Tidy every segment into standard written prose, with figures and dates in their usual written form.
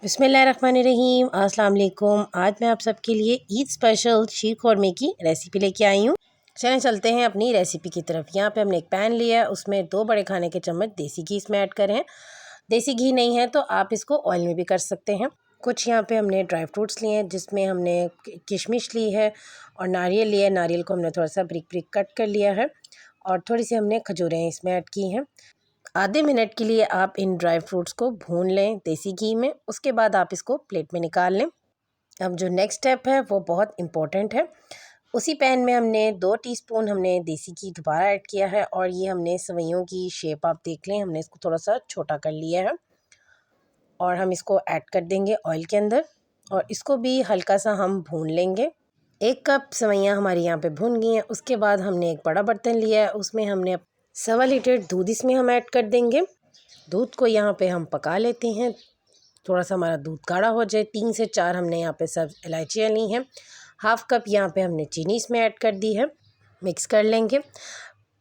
बिस्मिल्लाहिर्रहमानिर्रहीम, अस्सलाम वालेकुम। आज मैं आप सबके लिए ईद स्पेशल शीर ख़ुरमे की रेसिपी लेके आई हूँ। चलते हैं अपनी रेसिपी की तरफ। यहाँ पे हमने एक पैन लिया है, उसमें 2 बड़े खाने के चम्मच देसी घी इसमें ऐड करें हैं। देसी घी नहीं है तो आप इसको ऑयल में भी कर सकते हैं। कुछ यहाँ पे हमने ड्राई फ्रूट्स लिए हैं, जिसमें हमने किशमिश ली है और नारियल लिया है। नारियल को हमने थोड़ा सा ब्रिक ब्रिक कट कर लिया है और थोड़ी सी हमने खजूरें इसमें ऐड की हैं। आधे मिनट के लिए आप इन ड्राई फ्रूट्स को भून लें देसी घी में, उसके बाद आप इसको प्लेट में निकाल लें। अब जो नेक्स्ट स्टेप है वो बहुत इम्पोर्टेंट है। उसी पैन में हमने 2 टीस्पून हमने देसी घी दोबारा ऐड किया है और ये हमने सेवइयों की शेप आप देख लें, हमने इसको थोड़ा सा छोटा कर लिया है और हम इसको ऐड कर देंगे ऑयल के अंदर और इसको भी हल्का सा हम भून लेंगे। 1 कप सेवइयाँ हमारी यहाँ पे भून गई हैं। उसके बाद हमने एक बड़ा बर्तन लिया है, उसमें हमने 1.25 लीटर दूध इसमें हम ऐड कर देंगे। दूध को यहाँ पे हम पका लेते हैं, थोड़ा सा हमारा दूध गाढ़ा हो जाए। 3 से 4 हमने यहाँ पे सब इलायचियाँ ली हैं। 1/2 कप यहाँ पे हमने चीनी इसमें ऐड कर दी है, मिक्स कर लेंगे।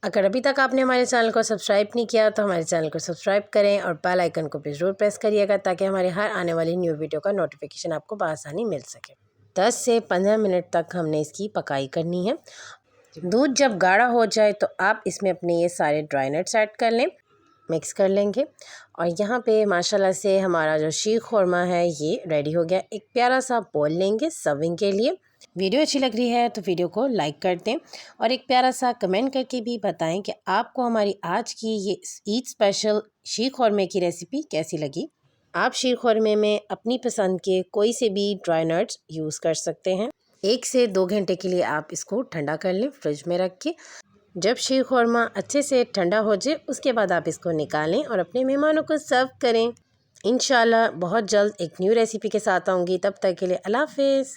अगर अभी तक आपने हमारे चैनल को सब्सक्राइब नहीं किया तो हमारे चैनल को सब्सक्राइब करें और बेल आइकन को भी ज़रूर प्रेस करिएगा, ताकि हमारे हर आने वाली न्यू वीडियो का नोटिफिकेशन आपको बआसानी मिल सके। 10 से 15 मिनट तक हमने इसकी पकाई करनी है। दूध जब गाढ़ा हो जाए तो आप इसमें अपने ये सारे ड्राई नट्स ऐड कर लें, मिक्स कर लेंगे। और यहाँ पे माशाल्लाह से हमारा जो शीर ख़ुरमा है ये रेडी हो गया। एक प्यारा सा बोल लेंगे सर्विंग के लिए। वीडियो अच्छी लग रही है तो वीडियो को लाइक कर दें और एक प्यारा सा कमेंट करके भी बताएं कि आपको हमारी आज की ये ईद स्पेशल शीर ख़ुरमे की रेसिपी कैसी लगी। आप शीर ख़ुरमे में अपनी पसंद के कोई से भी ड्राई नट्स यूज़ कर सकते हैं। 1 से 2 घंटे के लिए आप इसको ठंडा कर लें फ्रिज में रख के। जब शीर ख़ुरमा अच्छे से ठंडा हो जाए उसके बाद आप इसको निकालें और अपने मेहमानों को सर्व करें। इंशाल्लाह बहुत जल्द एक न्यू रेसिपी के साथ आऊँगी, तब तक के लिए अल्लाह हाफ़िज़।